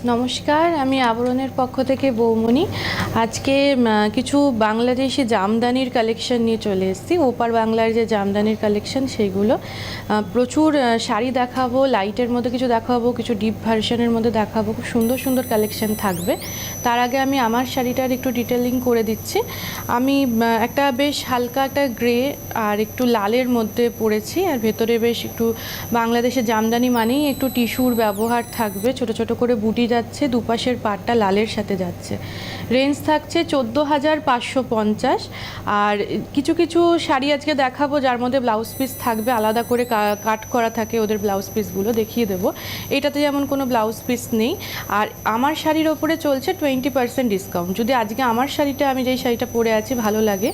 নমস্কার, আমি আবরণের পক্ষ থেকে বৌমনি। আজকে কিছু বাংলাদেশি জামদানির কালেকশন নিয়ে চলে এসেছি। ওপার বাংলার যে জামদানির কালেকশন সেইগুলো প্রচুর শাড়ি দেখাবো, লাইটের মধ্যে কিছু দেখাবো, কিছু ডিপ ভার্সনের মধ্যে দেখাবো। খুব সুন্দর সুন্দর কালেকশন থাকবে। তার আগে আমি আমার শাড়িটার একটু ডিটেলিং করে দিচ্ছি। আমি একটা বেশ হালকা একটা গ্রে আর একটু লালের মধ্যে পরেছি, আর ভেতরে বেশ একটু বাংলাদেশের জামদানি মানেই একটু টিস্যুর ব্যবহার থাকবে। ছোট ছোট করে বুটি যাচ্ছে, দুপাশের পাটটা লালের সাথে যাচ্ছে। রেঞ্জ থাকছে 14,550। আর কিছু কিছু শাড়ি আজকে দেখাবো যার মধ্যে ব্লাউজ পিস থাকবে, আলাদা করে কাট করা থাকে ওদের ব্লাউজ পিসগুলো, দেখিয়ে দেবো। এটাতে যেমন কোনো ব্লাউজ পিস নেই। আর আমার শাড়ির ওপরে চলছে 20% ডিসকাউন্ট। যদি আজকে আমার শাড়িটা, আমি যেই শাড়িটা পরে আছি, ভালো লাগে,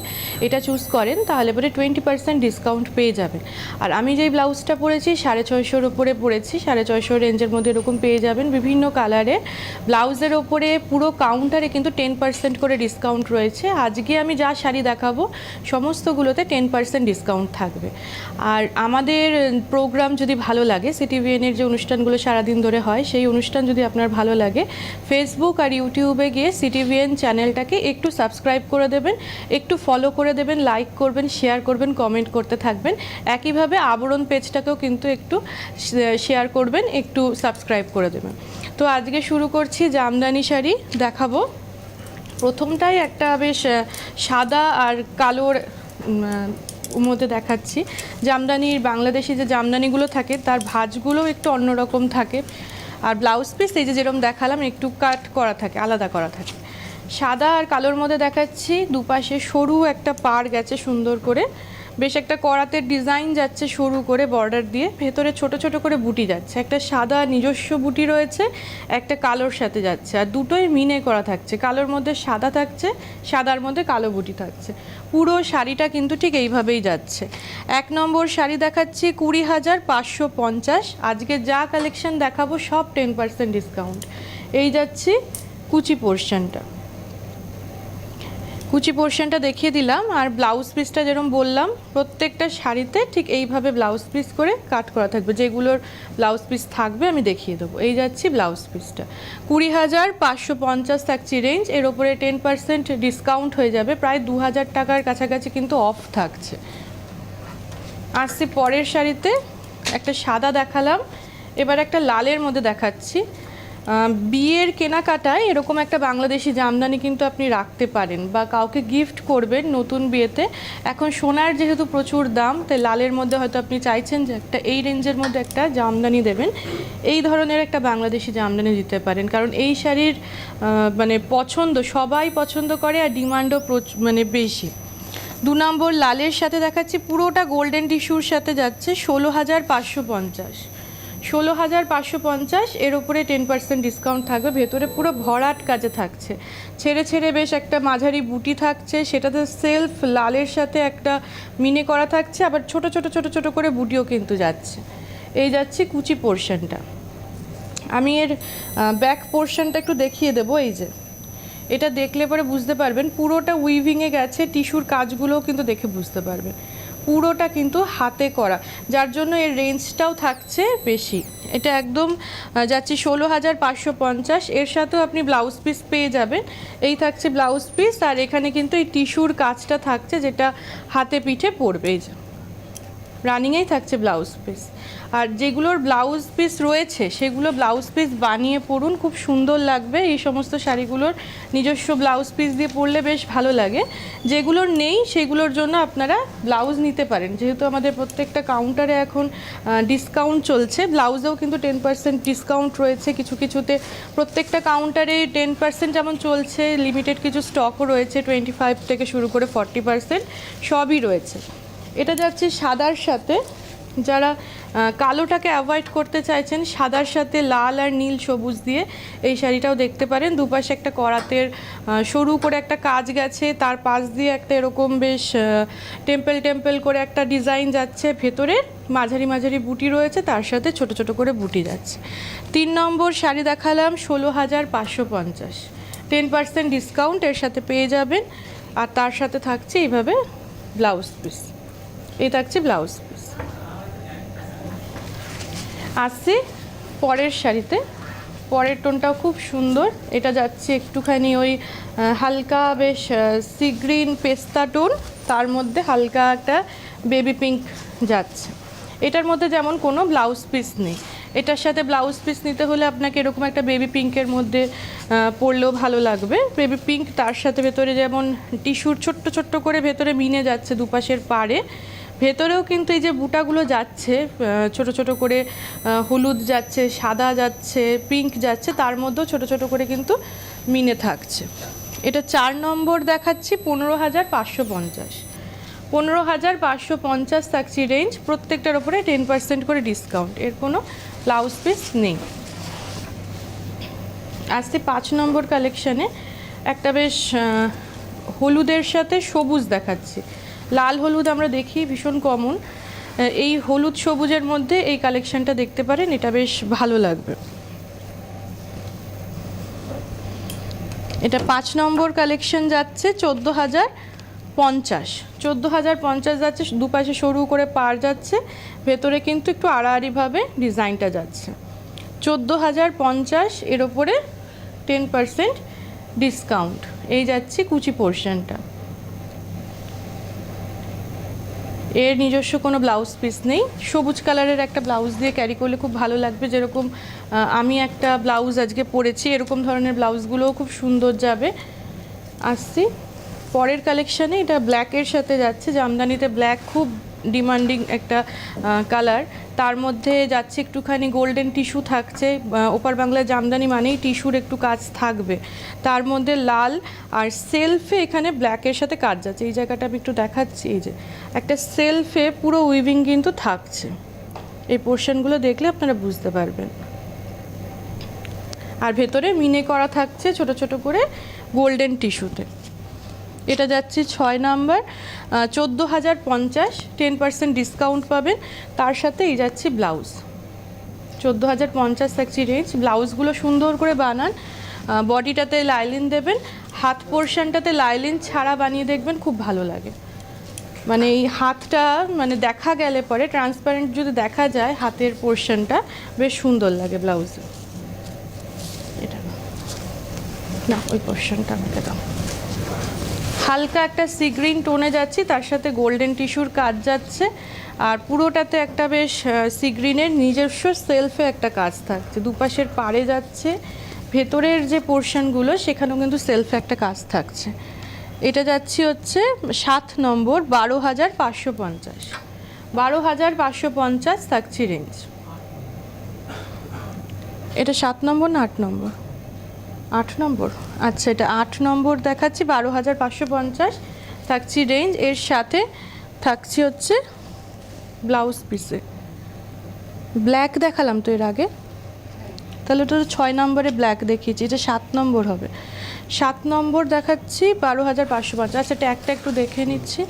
এটা চুজ করেন, তাহলে পরে 20% ডিসকাউন্ট পেয়ে যাবেন। আর আমি যেই ব্লাউজটা পরেছি 650-র উপরে পরেছি, 650 রেঞ্জের মধ্যে এরকম পেয়ে যাবেন বিভিন্ন কালারে। ব্লাউজের ওপরে পুরো কাউন্টারে কিন্তু 10% করে ডিসকাউন্ট রয়েছে। আজকে আমি যা শাড়ি দেখাবো সমস্তগুলোতে 10% ডিসকাউন্ট থাকবে। আর আমাদের প্রোগ্রাম যদি ভালো লাগে, সিটিভিএনের যে অনুষ্ঠানগুলো সারাদিন ধরে হয়, সেই অনুষ্ঠান যদি আপনার ভালো লাগে, ফেসবুক আর ইউটিউবে গিয়ে সিটিভিএন চ্যানেলটাকে একটু সাবস্ক্রাইব করে দেবেন, একটু ফলো করে দেবেন, লাইক করবেন, শেয়ার করবেন, কমেন্ট করতে থাকবেন। একইভাবে আবরণ পেজটাকেও কিন্তু একটু শেয়ার করবেন, একটু সাবস্ক্রাইব করে দেবেন। তো আজকে শুরু করছি, জামদানি শাড়ি দেখাবো। প্রথমটাই একটা বেশ সাদা আর কালোর মধ্যে দেখাচ্ছি। জামদানির, বাংলাদেশি যে জামদানিগুলো থাকে তার ভাঁজগুলো একটু অন্যরকম থাকে। আর ব্লাউজ পিস এই যে যেরকম দেখালাম একটু কাট করা থাকে, আলাদা করা থাকে। সাদা আর কালোর মধ্যে দেখাচ্ছি, দুপাশে সরু একটা পাড় গেছে সুন্দর করে, বেশ একটা করাতের ডিজাইন যাচ্ছে সরু করে বর্ডার দিয়ে, ভেতরে ছোট ছোট করে বুটি যাচ্ছে। একটা সাদা নিজস্ব বুটি রয়েছে, একটা কালোর সাথে যাচ্ছে, আর দুটোই মিনে করা থাকছে। কালোর মধ্যে সাদা থাকছে, সাদার মধ্যে কালো বুটি থাকছে। পুরো শাড়িটা কিন্তু ঠিক এইভাবেই যাচ্ছে। 1 নম্বর শাড়ি দেখাচ্ছি 20,550। আজকে যা কালেকশন দেখাবো সব 10% ডিসকাউন্ট। এই যাচ্ছি কুচি পোর্শনটা, কুচি পোর্শনটা দেখিয়ে দিলাম। আর ব্লাউজ পিসটা যেরকম বললাম, প্রত্যেকটা শাড়িতে ঠিক এইভাবে ব্লাউজ পিস করে কাট করা থাকবে। যেগুলোর ব্লাউজ পিস থাকবে আমি দেখিয়ে দেবো। এই যাচ্ছি ব্লাউজ পিসটা, 20,550 থাকছে রেঞ্জ। এর ওপরে 10% ডিসকাউন্ট হয়ে যাবে, প্রায় 2,000 টাকার কাছাকাছি কিন্তু অফ থাকছে। আসছি পরের শাড়িতে, একটা সাদা দেখালাম, এবার একটা লালের মধ্যে দেখাচ্ছি। বিয়ের কেনাকাটায় এরকম একটা বাংলাদেশি জামদানি কিন্তু আপনি রাখতে পারেন, বা কাউকে গিফট করবেন নতুন বিয়েতে। এখন সোনার যেহেতু প্রচুর দাম, তাই লালের মধ্যে হয়তো আপনি চাইছেন যে একটা এই রেঞ্জের মধ্যে একটা জামদানি দেবেন। এই ধরনের একটা বাংলাদেশি জামদানি দিতে পারেন, কারণ এই শাড়ির মানে পছন্দ, সবাই পছন্দ করে, আর ডিমান্ডও মানে বেশি। 2 নম্বর লালের সাথে দেখাচ্ছি, পুরোটা গোল্ডেন টিস্যুর সাথে যাচ্ছে, 16,550। 16,550, এর উপরে 10% ডিসকাউন্ট থাকবে। ভেতরে পুরো ভরাট কাজে থাকছে, ছেড়ে ছেড়ে বেশ একটা মাঝারি বুটি থাকছে, সেটাতে সেলফ লালের সাথে একটা মিনে করা থাকছে, আবার ছোট ছোট ছোট ছোট করে বুটিও কিন্তু যাচ্ছে। এই যাচ্ছে কুচি পোর্শনটা। আমি এর ব্যাক পোর্শনটা একটু দেখিয়ে দেবো। এই যে এটা দেখলে পরে বুঝতে পারবেন পুরোটা উইভিংয়ে গেছে, টিস্যুর কাজগুলোও কিন্তু দেখে বুঝতে পারবেন পুরোটা কিন্তু হাতে করা, যার জন্য এর রেঞ্জটাও থাকছে বেশি। এটা একদম যাচ্ছে 16,550। এর সাথেও আপনি ব্লাউজ পিস পেয়ে যাবেন। এই থাকছে ব্লাউজ পিস, আর এখানে কিন্তু এই টিস্যুর কাজটা থাকছে, যেটা হাতে পিঠে পড়বে। এই যে রানিংয়েই থাকছে ব্লাউজ পিস। আর যেগুলোর ব্লাউজ পিস রয়েছে সেগুলো ব্লাউজ পিস বানিয়ে পরুন, খুব সুন্দর লাগবে। এই সমস্ত শাড়িগুলোর নিজস্ব ব্লাউজ পিস দিয়ে পরলে বেশ ভালো লাগে। যেগুলোর নেই সেগুলোর জন্য আপনারা ব্লাউজ নিতে পারেন, যেহেতু আমাদের প্রত্যেকটা কাউন্টারে এখন ডিসকাউন্ট চলছে। ব্লাউজেও কিন্তু 10% ডিসকাউন্ট রয়েছে কিছু কিছুতে। প্রত্যেকটা কাউন্টারে 10% যেমন চলছে, লিমিটেড কিছু স্টকও রয়েছে, 25 থেকে শুরু করে 40% সবই রয়েছে। এটা যাচ্ছে সাদার সাথে, যারা কালোটাকে অ্যাভয়েড করতে চাইছেন, সাদার সাথে লাল আর নীল সবুজ দিয়ে এই শাড়িটাও দেখতে পারেন। দুপাশে একটা করাতের সরু করে একটা কাজ গেছে, তার পাশ দিয়ে একটা এরকম বেশ টেম্পল টেম্পল করে একটা ডিজাইন যাচ্ছে। ভেতরে মাঝারি মাঝারি বুটি রয়েছে, তার সাথে ছোট ছোট করে বুটি যাচ্ছে। 3 নম্বর শাড়ি দেখালাম 16,550, 10% ডিসকাউন্ট এর সাথে পেয়ে যাবেন। আর তার সাথে থাকছে এইভাবে ব্লাউজ পিস। এই থাকছে ব্লাউজ পিস। আসছি পরের শাড়িতে, পরের টোনটাও খুব সুন্দর, এটা যাচ্ছে একটুখানি ওই হালকা বেশ সি গ্রিন পেস্তা টোন, তার মধ্যে হালকা একটা বেবি পিঙ্ক যাচ্ছে। এটার মধ্যে যেমন কোনো ব্লাউজ পিস নেই, এটার সাথে ব্লাউজ পিস নিতে হলে আপনাকে এরকম একটা বেবি পিঙ্কের মধ্যে পরলেও ভালো লাগবে। বেবি পিঙ্ক, তার সাথে ভেতরে যেমন টিস্যুর ছোট্ট ছোট্ট করে ভেতরে মিনে যাচ্ছে দুপাশের পাড়ে, ভেতরেও কিন্তু এই যে বুটাগুলো যাচ্ছে ছোট ছোট করে, হলুদ যাচ্ছে, সাদা যাচ্ছে, পিঙ্ক যাচ্ছে, তার মধ্যেও ছোট ছোট করে কিন্তু মিনে থাকছে। এটা 4 নম্বর দেখাচ্ছি, 15,550। 15,550 থাকছে রেঞ্জ, প্রত্যেকটার ওপরে 10% করে ডিসকাউন্ট, এর কোনো ব্লাউজ পিস নেই। আসছে 5 নম্বর কালেকশানে, একটা বেশ হলুদের সাথে সবুজ দেখাচ্ছি। লাল হলুদ আমরা দেখি ভীষণ কমন, এই হলুদ সবুজের মধ্যে এই কালেকশনটা দেখতে পারেন, এটা বেশ ভালো লাগবে। এটা 5 নম্বর কালেকশন যাচ্ছে 14,050। 14,050 যাচ্ছে, দুপাশে সরু করে পাড় যাচ্ছে, ভেতরে কিন্তু একটু আড়াআড়িভাবে ডিজাইনটা যাচ্ছে। 14,050, এর ওপরে 10% ডিসকাউন্ট। এই যাচ্ছে কুচি পোর্শনটা, এর নিজস্ব কোনো ব্লাউজ পিস নেই। সবুজ কালারের একটা ব্লাউজ দিয়ে ক্যারি করলে খুব ভালো লাগবে, যেরকম আমি একটা ব্লাউজ আজকে পরেছি, এরকম ধরনের ব্লাউজগুলোও খুব সুন্দর যাবে। আসছি পরের কালেকশানে, এটা ব্ল্যাকের সাথে যাচ্ছে, জামদানিতে ব্ল্যাক খুব ডিমান্ডিং একটা কালার, তার মধ্যে যাচ্ছে একটুখানি গোল্ডেন টিস্যু থাকছে। ওপার বাংলার জামদানি মানেই টিস্যুর একটু কাজ থাকবে, তার মধ্যে লাল আর সেলফে এখানে ব্ল্যাকের সাথে কাজ যাচ্ছে। এই জায়গাটা আমি একটু দেখাচ্ছি, এই যে একটা সেলফে পুরো উইভিং কিন্তু থাকছে, এই পোর্শনগুলো দেখলে আপনারা বুঝতে পারবেন। আর ভেতরে মিনে করা থাকছে ছোট ছোট করে গোল্ডেন টিস্যুতে। এটা যাচ্ছে 6 নাম্বার, 14,050, 10% ডিসকাউন্ট পাবেন। তার সাথে এই যাচ্ছে ব্লাউজ, 14,050 থাকছে রেঞ্জ। ব্লাউজগুলো সুন্দর করে বানান, বডিটাতে লাইলিন দেবেন, হাত পোর্শনটাতে লাইলিন ছাড়া বানিয়ে দেখবেন, খুব ভালো লাগে। মানে এই হাতটা মানে দেখা গেলে পরে ট্রান্সপারেন্ট যদি দেখা যায় হাতের পোর্শনটা, বেশ সুন্দর লাগে ব্লাউজে। এটা না, ওই পোর্শনটা আমাকে দাও। হালকা একটা সি গ্রিন টোনে যাচ্ছি, তার সাথে গোল্ডেন টিস্যুর কাজ যাচ্ছে, আর পুরোটাতে একটা বেশ সি গ্রিনের নিজস্ব সেলফে একটা কাজ থাকছে, দুপাশের পাড়ে যাচ্ছে, ভেতরের যে পোর্শনগুলো সেখানেও কিন্তু সেলফে একটা কাজ থাকছে। এটা যাচ্ছি হচ্ছে 7 নম্বর, 12,550। 12,550 থাকছে রেঞ্জ। এটা 7 নম্বর না 8 নম্বর? 8 নম্বর, আচ্ছা এটা 8 নম্বর দেখাচ্ছি, 12,550 থাকছি রেঞ্জ। এর সাথে থাকছি হচ্ছে ব্লাউজ পিসে ব্ল্যাক দেখালাম তো এর আগে, তাহলে ওটা 6 নম্বরে ব্ল্যাক দেখিয়েছি, এটা 7 নম্বর হবে। 7 নম্বর দেখাচ্ছি 12,550। আচ্ছা ট্যাগটা একটু দেখে নিচ্ছি,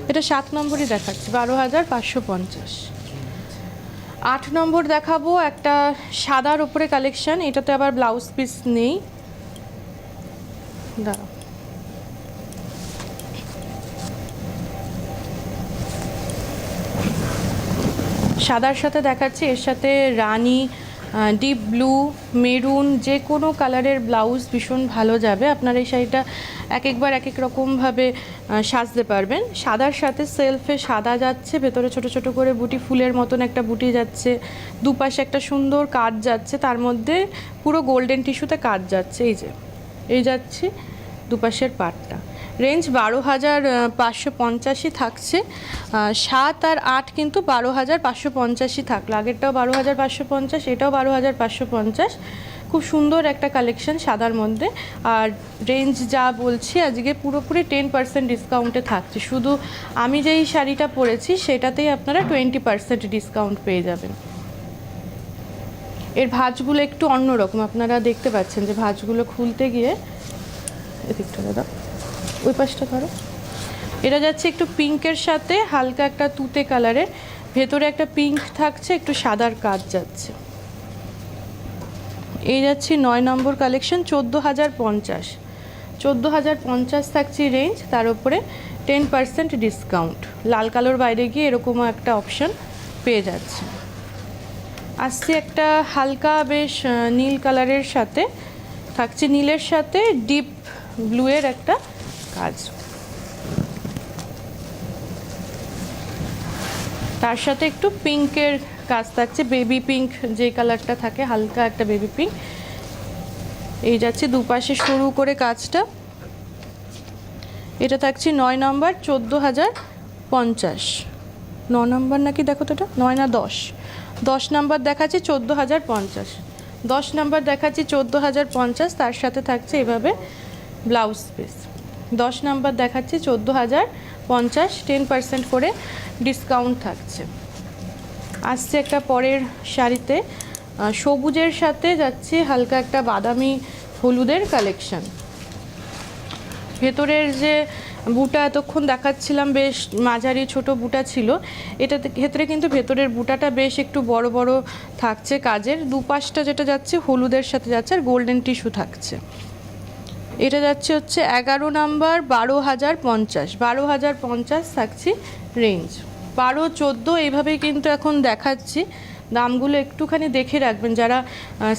এটা 7 নম্বরই দেখাচ্ছি, 12,550। 8 নম্বর দেখাবো একটা সাদার উপরে কালেকশন, এটাতে আবার ব্লাউজ পিস নেই, দাঁড়াও। সাদার সাথে দেখাচ্ছি, এর সাথে রানী, ডিপ ব্লু, মেরুন, যে কোনো কালারের ব্লাউজ ভীষণ ভালো যাবে। আপনার এই শাড়িটা এক একবার এক এক রকমভাবে সাজতে পারবেন। সাদার সাথে সেলফে সাদা যাচ্ছে, ভেতরে ছোট ছোট করে বুটি, ফুলের মতন একটা বুটি যাচ্ছে, দুপাশে একটা সুন্দর কাজ যাচ্ছে, তার মধ্যে পুরো গোল্ডেন টিস্যুতে কাজ যাচ্ছে। এই যে এই যাচ্ছে দুপাশের পাটটা। রেঞ্জ 12,550 থাকছে। 7 আর 8 কিন্তু 12,550 থাকলো, আগেরটাও 12,550, এটাও 12,550। খুব সুন্দর একটা কালেকশন সাদার মধ্যে, আর রেঞ্জ যা বলছি আজকে পুরোপুরি 10% ডিসকাউন্টে থাকছে। শুধু আমি যেই শাড়িটা পরেছি সেটাতেই আপনারা 20% ডিসকাউন্ট পেয়ে যাবেন। এর ভাঁজগুলো একটু অন্যরকম, আপনারা দেখতে পাচ্ছেন যে ভাঁজগুলো খুলতে গিয়ে, এদিকটা দাদা ওই পাশটা ধরো, এটা যাচ্ছে একটু পিঙ্কের সাথে হালকা একটা তুতে কালারের, ভেতরে একটা পিঙ্ক থাকছে, একটু সাদার কাজ যাচ্ছে। এই যাচ্ছি 9 নম্বর কালেকশন, 14,050। 14,050 থাকছে রেঞ্জ, তার উপরে 10% ডিসকাউন্ট। লাল কালোর বাইরে গিয়ে এরকমও একটা অপশন পেয়ে যাচ্ছে। আসছে একটা হালকা বেশ নীল কালারের সাথে, থাকছে নীলের সাথে ডিপ ব্লুয়ের একটা কাজ, তার সাথে একটু পিঙ্কের কাজ থাকছে, বেবি পিঙ্ক যে কালারটা থাকে, হালকা একটা বেবি পিঙ্ক। এই যাচ্ছে দুপাশে সরু করে কাজটা। এটা থাকছে 9 নম্বর, 14,050। 9 নম্বর নাকি, দেখো তো, এটা 9 না 10, 10 নম্বর দেখাচ্ছি 14,050, 10 নম্বর দেখাচ্ছি 14,050। তার সাথে থাকছে এভাবে ব্লাউজ পিস। 10 নম্বর দেখাচ্ছি 14,050, 10% করে ডিসকাউন্ট থাকছে। আসছে একটা পরের শাড়িতে সবুজের সাথে যাচ্ছে হালকা একটা বাদামি হলুদের কালেকশন। ভেতরের যে বুটা এতক্ষণ দেখাচ্ছিলাম বেশ মাঝারি ছোট বুটা ছিল, এটাতে ক্ষেত্রে কিন্তু ভেতরের বুটাটা বেশ একটু বড় বড় থাকছে কাজের। দুপাশটা যেটা যাচ্ছে হলুদের সাথে যাচ্ছে, আর গোল্ডেন টিস্যু থাকছে। এটা যাচ্ছে হচ্ছে 11 নাম্বার, 12,050, 12,050 থাকছে রেঞ্জ। 12, 14 এইভাবেই কিন্তু এখন দেখাচ্ছি। দামগুলো একটুখানি দেখে রাখবেন, যারা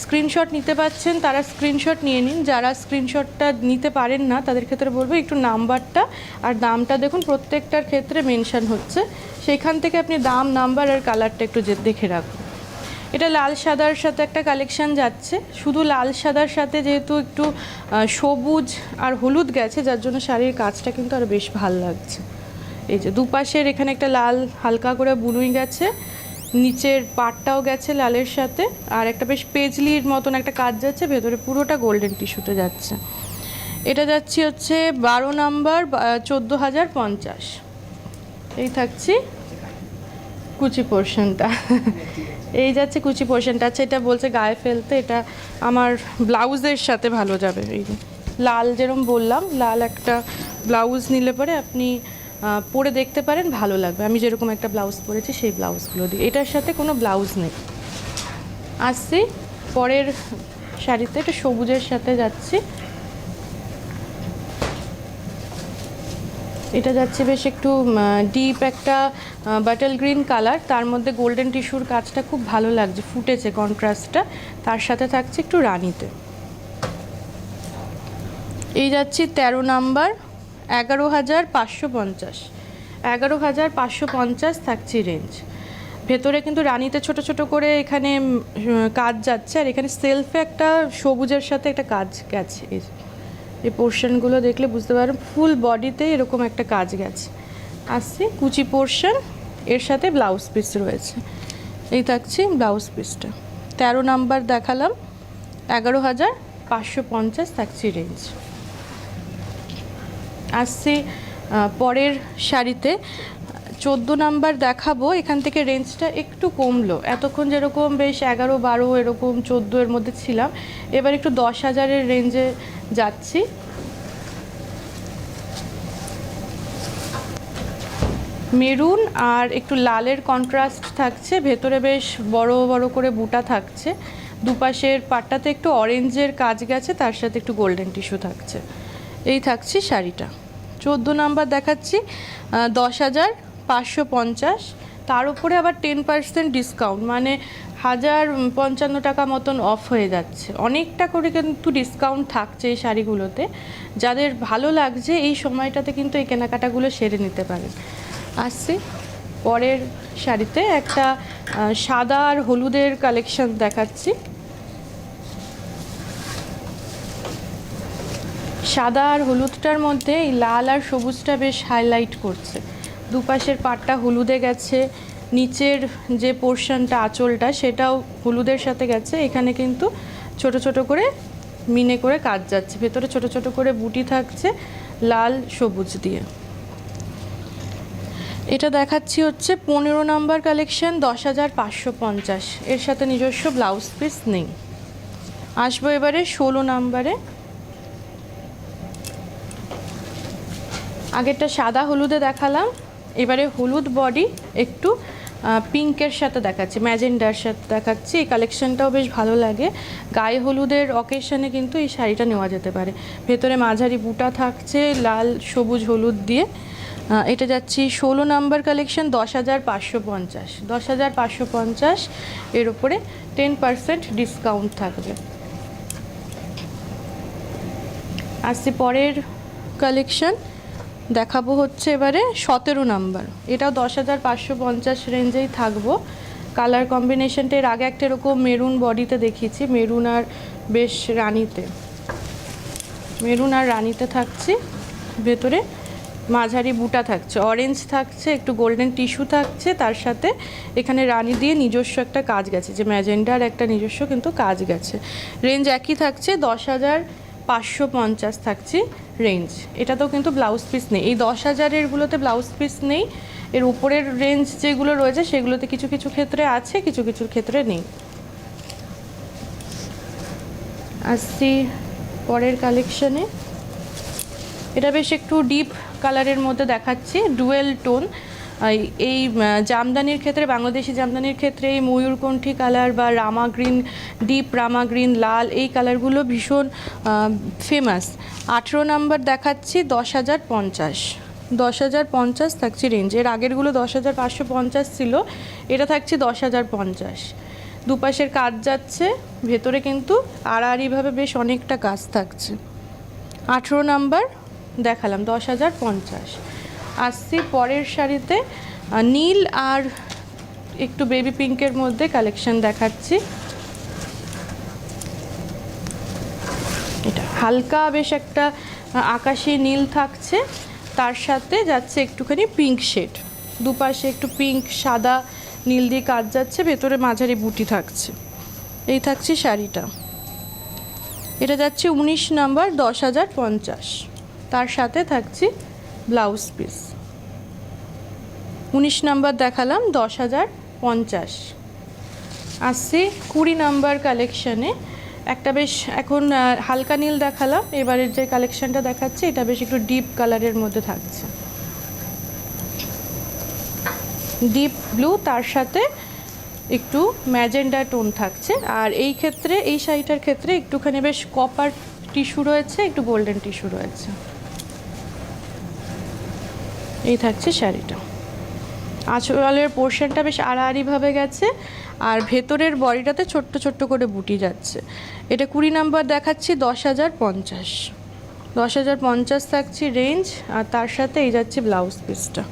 স্ক্রিনশট নিতে পারছেন তারা স্ক্রিনশট নিয়ে নিন, যারা স্ক্রিনশটটা নিতে পারেন না তাদের ক্ষেত্রে বলবো একটু নাম্বারটা আর দামটা দেখুন, প্রত্যেকটার ক্ষেত্রে মেনশন হচ্ছে, সেইখান থেকে আপনি দাম, নাম্বার আর কালারটা একটু দেখে রাখুন। এটা লাল সাদার সাথে একটা কালেকশন যাচ্ছে, শুধু লাল সাদার সাথে যেহেতু একটু সবুজ আর হলুদ গেছে, যার জন্য শাড়ির কাজটা কিন্তু আরও বেশ ভাল লাগছে। এই যে দুপাশের এখানে একটা লাল হালকা করে বুনুই গেছে, নিচের পাটটাও গেছে লালের সাথে, আর একটা বেশ পেজলির মতন একটা কাজ যাচ্ছে, ভেতরে পুরোটা গোল্ডেন টিস্যুতে যাচ্ছে। এটা যাচ্ছে হচ্ছে 12 নাম্বার, 14,050। এই থাকছি কুচি পোর্শনটা, এই যাচ্ছে কুচি পোর্শনটা। আচ্ছা, এটা বলছে গায়ে ফেলতে, এটা আমার ব্লাউজের সাথে ভালো যাবে। এই যে লাল, যেরকম বললাম, লাল একটা ব্লাউজ নিলে পরে আপনি পরে দেখতে পারেন, ভালো লাগবে। আমি যেরকম একটা ব্লাউজ পরেছি সেই ব্লাউজগুলো দিয়ে, এটার সাথে কোনো ব্লাউজ নেই। আসছি পরের শাড়িতে, এটা সবুজের সাথে যাচ্ছি। এটা যাচ্ছে বেশ একটু ডিপ একটা বাটল গ্রিন কালার, তার মধ্যে গোল্ডেন টিস্যুর কাজটা খুব ভালো লাগছে, ফুটেছে কন্ট্রাস্টটা। তার সাথে থাকছে একটু রানিতে। এই যাচ্ছি 13 নাম্বার, 11,550, 11,550 থাকছে রেঞ্জ। ভেতরে কিন্তু রানিতে ছোট ছোট করে এখানে কাজ যাচ্ছে, আর এখানে সেলফে একটা সবুজের সাথে একটা কাজ গেছে। এই পোর্শনগুলো দেখলে বুঝতে পারেন ফুল বডিতে এরকম একটা কাজ গেছে। আসছে কুচি পোর্শন, এর সাথে ব্লাউজ পিস রয়েছে। এই থাকছে ব্লাউজ পিসটা। 13 নাম্বার দেখালাম, 11,550 থাকছে রেঞ্জ। আসছে পরের শাড়িতে 14 নাম্বার দেখাবো, এখান থেকে রেঞ্জটা একটু কমলো। এতক্ষণ যেরকম বেশ 11, 12 এরকম 14 এর মধ্যে ছিলাম, এবার একটু 10,000-এর রেঞ্জে যাচ্ছি। মেরুন আর একটু লালের কন্ট্রাস্ট থাকছে, ভেতরে বেশ বড় বড় করে বুটা থাকছে, দুপাশের পাটটাতে একটু অরেঞ্জের কাজ গেছে, তার সাথে একটু গোল্ডেন টিস্যু থাকছে। এই থাকছে শাড়িটা। 14 নাম্বার দেখাচ্ছি 10,550, তার উপরে আবার 10% ডিসকাউন্ট, মানে 1,055 টাকা মতন অফ হয়ে যাচ্ছে। অনেকটা করে কিন্তু ডিসকাউন্ট থাকছে এই শাড়িগুলোতে। যাদের ভালো লাগছে এই সময়টাতে কিন্তু এই কেনাকাটাগুলো সেরে নিতে পারেন। আসছি পরের শাড়িতে, একটা সাদা আর হলুদের কালেকশন দেখাচ্ছি। সাদা আর হলুদটার মধ্যে এই লাল আর সবুজটা বেশ হাইলাইট করছে। দুপাশের পাটটা হলুদে গেছে, নিচের যে পোর্শনটা আঁচলটা সেটাও হলুদের সাথে গেছে। এখানে কিন্তু ছোট ছোট করে মিনে করে কাজ যাচ্ছে, ভেতরে ছোট ছোট করে বুটি থাকছে লাল সবুজ দিয়ে। এটা দেখাচ্ছি হচ্ছে 15 নাম্বার কালেকশন, 10,550, এর সাথে নিজস্ব ব্লাউজ পিস নেই। আসবো এবারে 16 নাম্বারে। আগেরটা সাদা হলুদে দেখালাম, এবারে হলুদ বডি একটু পিঙ্কের সাথে দেখাচ্ছি, ম্যাজেন্ডার সাথে দেখাচ্ছি। এই কালেকশনটাও বেশ ভালো লাগে, গায়ে হলুদের অকেশনে কিন্তু এই শাড়িটা নেওয়া যেতে পারে। ভেতরে মাঝারি বুটা থাকছে লাল সবুজ হলুদ দিয়ে, এটা যাচ্ছি 16 নাম্বার কালেকশন, 10,550, 10,550 এর উপরে 10% ডিসকাউন্ট থাকবে। আসছি পরের কালেকশন দেখাবো হচ্ছে এবারে 17 নাম্বার, এটাও 10,550 রেঞ্জেই থাকবো। কালার কম্বিনেশনটা এর আগে একটা এরকম মেরুন বডিতে দেখিয়েছি, মেরুন আর বেশ রানিতে, মেরুন আর রানিতে থাকছে, ভেতরে মাঝারি বুটা থাকছে, অরেঞ্জ থাকছে, একটু গোল্ডেন টিস্যু থাকছে, তার সাথে এখানে রানি দিয়ে নিজস্ব একটা কাজ গেছে, যে ম্যাজেন্ডার একটা নিজস্ব কিন্তু কাজ গেছে। রেঞ্জ একই থাকছে, 10,550 থাকছে রেঞ্জ। এটাতেও কিন্তু ব্লাউজ পিস নেই, এই 10,000-এরগুলোতে ব্লাউজ পিস নেই। এর উপরের রেঞ্জ যেগুলো রয়েছে সেগুলোতে কিছু কিছু ক্ষেত্রে আছে, কিছু কিছু ক্ষেত্রে নেই। আসছি পরের কালেকশনে, এটা বেশ একটু ডিপ কালারের মধ্যে দেখাচ্ছি, ডুয়েল টোন। এই জামদানির ক্ষেত্রে, বাংলাদেশি জামদানির ক্ষেত্রে এই ময়ূরকণ্ঠী কালার বা রামা গ্রিন, ডিপ রামা গ্রিন, লাল, এই কালারগুলো ভীষণ ফেমাস। 18 নাম্বার দেখাচ্ছি, 10,050, 10,050 থাকছে রেঞ্জ। এর আগেরগুলো 10,550 ছিল, এটা থাকছে 10,050। দুপাশের কাজ যাচ্ছে, ভেতরে কিন্তু আড়াআড়িভাবে বেশ অনেকটা কাজ থাকছে। 18 নাম্বার দেখালাম, 10,050। আসছি পরের শাড়িতে, নীল আর একটু বেবি পিঙ্কের মধ্যে কালেকশন দেখাচ্ছি। এটা হালকা বেশ একটা আকাশি নীল থাকছে, তার সাথে যাচ্ছে একটুখানি পিঙ্ক শেড, দুপাশে একটু পিঙ্ক সাদা নীল দিয়ে কাজ যাচ্ছে, ভেতরে মাঝারি বুটি থাকছে। এই থাকছে শাড়িটা, এটা যাচ্ছে 19 নাম্বার, 10,050। তার সাথে থাকছে ব্লাউজ পিস। 19 নাম্বার দেখালাম, 10,050। আসছি 20 নাম্বার কালেকশানে, একটা বেশ এখন হালকা নীল দেখালাম, এবারের যে কালেকশানটা দেখাচ্ছে এটা বেশ একটু ডিপ কালারের মধ্যে থাকছে, ডিপ ব্লু, তার সাথে একটু ম্যাজেন্ডা টোন থাকছে। আর এই ক্ষেত্রে, এই শাড়িটার ক্ষেত্রে একটুখানি বেশ কপার টিস্যু রয়েছে, একটু গোল্ডেন টিস্যু রয়েছে। এই থাকছে শাড়িটা। আঁচলের পোর্শনটা বেশ আড়াআড়িভাবে গেছে, আর ভেতরের বডিটাতে ছোট্ট ছোট্ট করে বুটি যাচ্ছে। এটা 20 নাম্বার দেখাচ্ছি, 10,050, 10,050 থাকছে রেঞ্জ। আর তার সাথে এই যাচ্ছে ব্লাউজ পিসটা,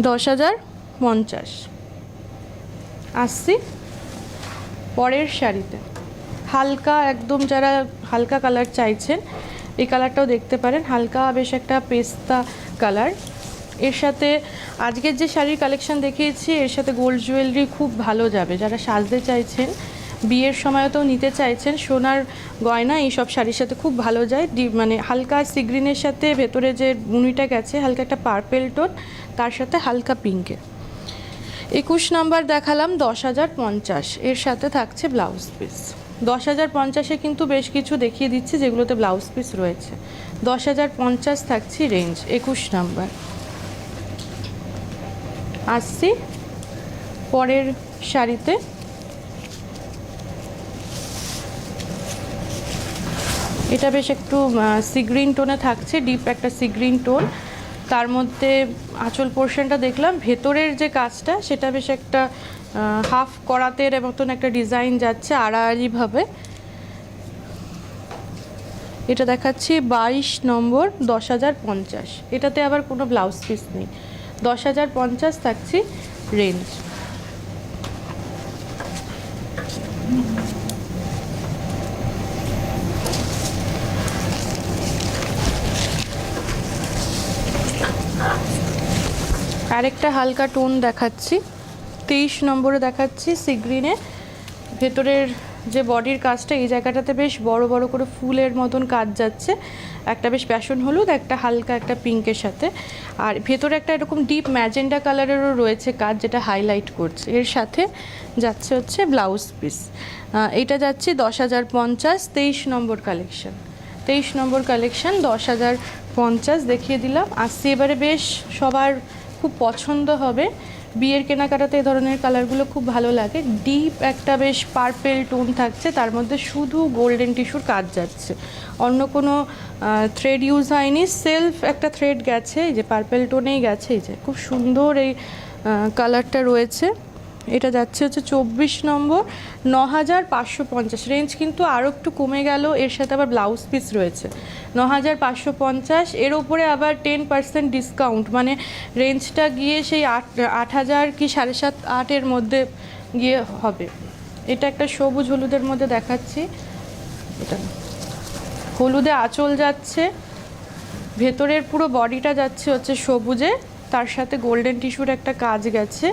10,050। আসছি পরের শাড়িতে, হালকা একদম, যারা হালকা কালার চাইছেন এই কালারটাও দেখতে পারেন, হালকা বেশ একটা পেস্তা কালার। এর সাথে আজকের যে শাড়ির কালেকশন দেখিয়েছি এর সাথে গোল্ড জুয়েলারি খুব ভালো যাবে, যারা সাজতে চাইছেন, বিয়ের সময়তেও নিতে চাইছেন, সোনার গয়না এইসব শাড়ির সাথে খুব ভালো যায়। মানে হালকা সি গ্রিনের সাথে ভেতরে যে বুনিটা গেছে হালকা একটা পার্পেল টোন, তার সাথে হালকা পিঙ্কের। 21 নাম্বার দেখালাম, 10,050। এর সাথে থাকছে ব্লাউজ পিস। 10,050-এ কিন্তু বেশ কিছু দেখিয়ে দিচ্ছে যেগুলোতে ব্লাউজ পিস রয়েছে। 10,050 থাকছে রেঞ্জ, 21 নাম্বার। আসছি পরের শাড়িতে, এটা বেশ একটু সি গ্রিন টোনে থাকছে, ডিপ একটা সি গ্রিন টোন। তার মধ্যে আঁচল পোর্শনটা দেখলাম, ভেতরের যে কাজটা সেটা বেশ একটা হাফ করাতের মতন একটা ডিজাইন যাচ্ছে আড়াআড়িভাবে। এটা দেখাচ্ছি 22 নম্বর, 10,050। এটাতে আবার কোনো ব্লাউজ পিস নেই, 10,050 থাকছে রেঞ্জ। আরেকটা হালকা টোন দেখাচ্ছি, 23 নম্বরে দেখাচ্ছি সি গ্রিনে। ভেতরের যে বডির কাজটা, এই জায়গাটাতে বেশ বড় বড় করে ফুলের মতন কাজ যাচ্ছে, একটা বেশ প্যাশন হলুদ, একটা হালকা একটা পিঙ্কের সাথে। আর ভেতরে একটা এরকম ডিপ ম্যাজেন্ডা কালারেরও রয়েছে কাজ, যেটা হাইলাইট করছে। এর সাথে যাচ্ছে হচ্ছে ব্লাউজ পিস। এটা যাচ্ছে 10,050, 23 নম্বর কালেকশন, 23 নম্বর কালেকশন, 10,050 দেখিয়ে দিলাম। আসছি এবারে বেশ সবার খুব পছন্দ হবে বিয়ের কেনাকাটাতে এই ধরনের কালারগুলো খুব ভালো লাগে। ডিপ একটা বেশ পার্পেল টোন থাকছে, তার মধ্যে শুধু গোল্ডেন টিস্যুর কাজ যাচ্ছে, অন্য কোনো থ্রেড ইউজ হয়নি, সেলফ একটা থ্রেড গেছে, এই যে পার্পেল টোনেই গেছে। এই যে খুব সুন্দর এই কালারটা রয়েছে। এটা যাচ্ছে হচ্ছে 24 নম্বর, 9550 রেঞ্জ, কিন্তু আরও একটু কমে গেল। এর সাথে আবার ব্লাউজ পিস রয়েছে 9550, এর ওপরে আবার 10% ডিসকাউন্ট, মানে রেঞ্জটা গিয়ে সেই 8,000 কি 7,500-8 মধ্যে গিয়ে হবে। এটা একটা সবুজ হলুদের মধ্যে দেখাচ্ছি। এটা হলুদে আঁচল যাচ্ছে, ভেতরের পুরো বডিটা যাচ্ছে হচ্ছে সবুজে, তার সাথে গোল্ডেন টিস্যুর একটা কাজ গেছে।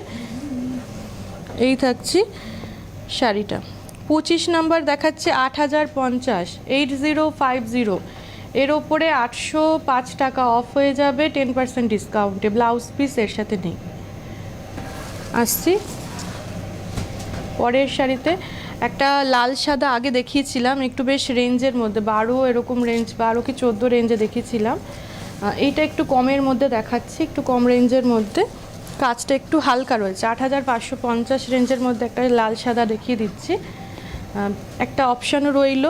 এই থাকছি শাড়িটা। 25 নাম্বার দেখাচ্ছে 8,050, 8050, এর ওপরে 805 টাকা অফ হয়ে যাবে 10% ডিসকাউন্টে, ব্লাউজ পিস এর সাথে নেই। আসছি পরের শাড়িতে, একটা লাল সাদা আগে দেখিয়েছিলাম, একটু বেশ রেঞ্জের মধ্যে 12 এরকম রেঞ্জ, 12 কি 14 রেঞ্জে দেখিয়েছিলাম। এইটা একটু কমের মধ্যে দেখাচ্ছি, একটু কম রেঞ্জের মধ্যে, কাজটা একটু হালকা রয়েছে। 8,550 রেঞ্জের মধ্যে একটা লাল সাদা দেখিয়ে দিচ্ছি। একটা অপশানও রইল,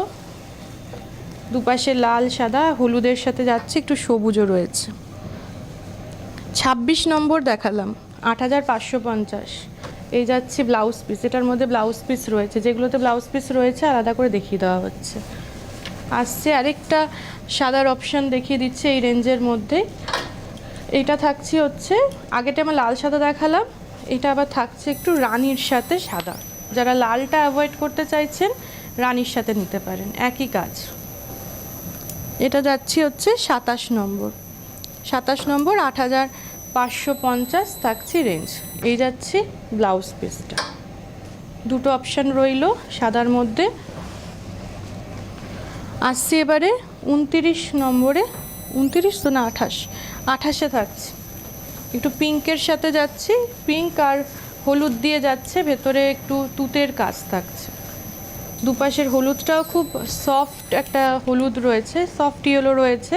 দুপাশে লাল সাদা হলুদের সাথে যাচ্ছে, একটু সবুজও রয়েছে। 26 নম্বর দেখালাম 8,550, এই যাচ্ছে ব্লাউজ পিস, এটার মধ্যে ব্লাউজ পিস রয়েছে, যেগুলোতে ব্লাউজ পিস রয়েছে আলাদা করে দেখিয়ে দেওয়া হচ্ছে। আসছে আরেকটা সাদার অপশান দেখিয়ে দিচ্ছে এই রেঞ্জের মধ্যে। এটা থাকছে হচ্ছে, আগেটা আমার লাল সাদা দেখালাম, এটা আবার থাকছে একটু রানীর সাথে সাদা, যারা লালটা অ্যাভয়েড করতে চাইছেন রানীর সাথে নিতে পারেন, একই কাজ। এটা যাচ্ছে হচ্ছে 27 নম্বর, 27 নম্বর 8,550 থাকছে রেঞ্জ। এই যাচ্ছে ব্লাউজ পিসটা, দুটো অপশান রইল সাদার মধ্যে। আসছি এবারে 29 নম্বরে, 29 তো না 28 থাকছে, একটু পিঙ্কের সাথে যাচ্ছি, পিঙ্ক আর হলুদ দিয়ে যাচ্ছে, ভেতরে একটু তুতের কাজ থাকছে। দুপাশের হলুদটাও খুব সফট একটা হলুদ রয়েছে, সফট ইয়েলো রয়েছে,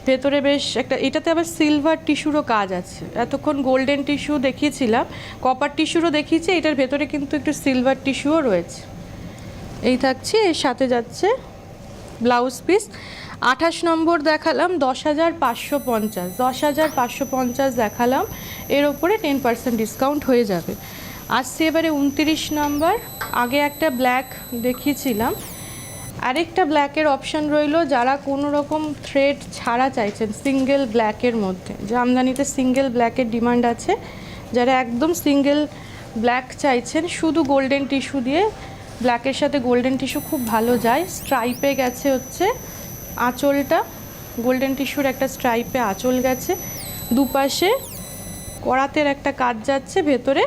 ভেতরে বেশ একটা, এটাতে আবার সিলভার টিস্যুরও কাজ আছে। এতক্ষণ গোল্ডেন টিস্যু দেখিয়েছিলাম, কপার টিস্যুরও দেখিয়েছি, এটার ভেতরে কিন্তু একটু সিলভার টিস্যুও রয়েছে। এই থাকছে, এর সাথে যাচ্ছে ব্লাউজ পিস। 28 নম্বর দেখালাম 10,550, 10,550 দেখালাম, এর ওপরে 10% ডিসকাউন্ট হয়ে যাবে। আসছে এবারে 29 নম্বর, আগে একটা ব্ল্যাক দেখিয়েছিলাম, আরেকটা ব্ল্যাকের অপশান রইল, যারা কোনো রকম থ্রেড ছাড়া চাইছেন সিঙ্গেল ব্ল্যাকের মধ্যে, জামদানিতে সিঙ্গেল ব্ল্যাকের ডিমান্ড আছে, যারা একদম সিঙ্গেল ব্ল্যাক চাইছেন শুধু গোল্ডেন টিস্যু দিয়ে, ব্ল্যাকের সাথে গোল্ডেন টিস্যু খুব ভালো যায়। স্ট্রাইপে গেছে হচ্ছে আঁচলটা, গোল্ডেন টিস্যুর একটা স্ট্রাইপে আঁচল গেছে, দুপাশে করাতের একটা কাজ যাচ্ছে, ভেতরে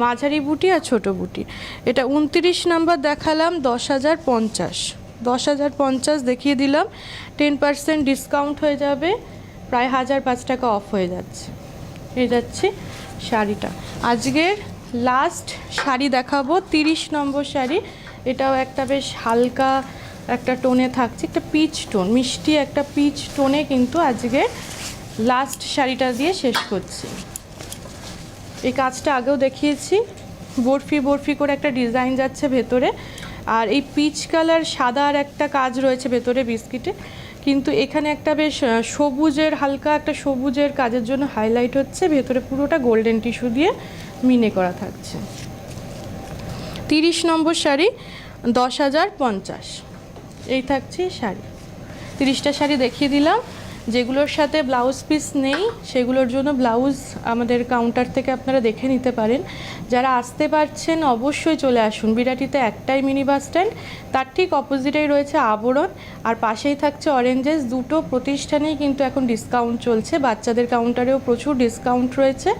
মাঝারি বুটি আর ছোট বুটি। এটা 29 নাম্বার দেখালাম 10,050, 10,050 দেখিয়ে দিলাম, 10% ডিসকাউন্ট হয়ে যাবে, প্রায় 1,005 টাকা অফ হয়ে যাচ্ছে। এই যাচ্ছে শাড়িটা। আজকের লাস্ট শাড়ি দেখাবো 30 নম্বর শাড়ি, এটাও একটা বেশ হালকা একটা টোনে থাকছে, একটা পিচ টোন, মিষ্টি একটা পিচ টোনে, কিন্তু আজকে লাস্ট শাড়িটা দিয়ে শেষ করছি। এই কাজটা আগেও দেখিয়েছি, বরফি বরফি করে একটা ডিজাইন যাচ্ছে ভেতরে, আর এই পিচ কালার সাদার একটা কাজ রয়েছে ভেতরে বিস্কিটে, কিন্তু এখানে একটা বেশ সবুজের, হালকা একটা সবুজের কাজের জন্য হাইলাইট হচ্ছে, ভেতরে পুরোটা গোল্ডেন টিস্যু দিয়ে মিনে করা থাকছে। 30 নম্বর শাড়ি 10,050, এই থাকছে শাড়ি। 30টা শাড়ি দেখিয়ে দিলাম, যেগুলোর সাথে ব্লাউজ পিস নেই সেগুলোর জন্য ব্লাউজ আমাদের কাউন্টার থেকে আপনারা দেখে নিতে পারেন। যারা আসতে পারছেন অবশ্যই চলে আসুন, বিরাটিতে একটাই মিনি বাস স্ট্যান্ড, তার ঠিক অপোজিটেই রয়েছে আবরণ, আর পাশেই থাকছে অরেঞ্জেস। দুটো প্রতিষ্ঠানেই কিন্তু এখন ডিসকাউন্ট চলছে, বাচ্চাদের কাউন্টারেও প্রচুর ডিসকাউন্ট রয়েছে,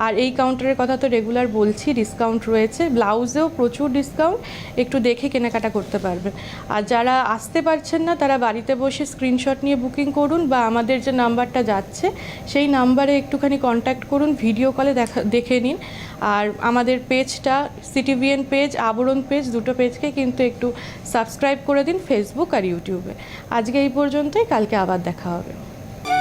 আর এই কাউন্টারের কথা তো রেগুলার বলছি, ডিসকাউন্ট রয়েছে, ব্লাউজেও প্রচুর ডিসকাউন্ট, একটু দেখে কেনাকাটা করতে পারবেন। আর যারা আসতে পারছেন না তারা বাড়িতে বসে স্ক্রিনশট নিয়ে বুকিং করুন, বা আমাদের যে নাম্বারটা যাচ্ছে সেই নাম্বারে একটুখানি কন্ট্যাক্ট করুন, ভিডিও কলে দেখে নিন। আর আমাদের পেজটা সিটিভিএন পেজ, আবরণ পেজ, দুটো পেজকে কিন্তু একটু সাবস্ক্রাইব করে দিন ফেসবুক আর ইউটিউবে। আজকে এই পর্যন্তই, কালকে আবার দেখা হবে।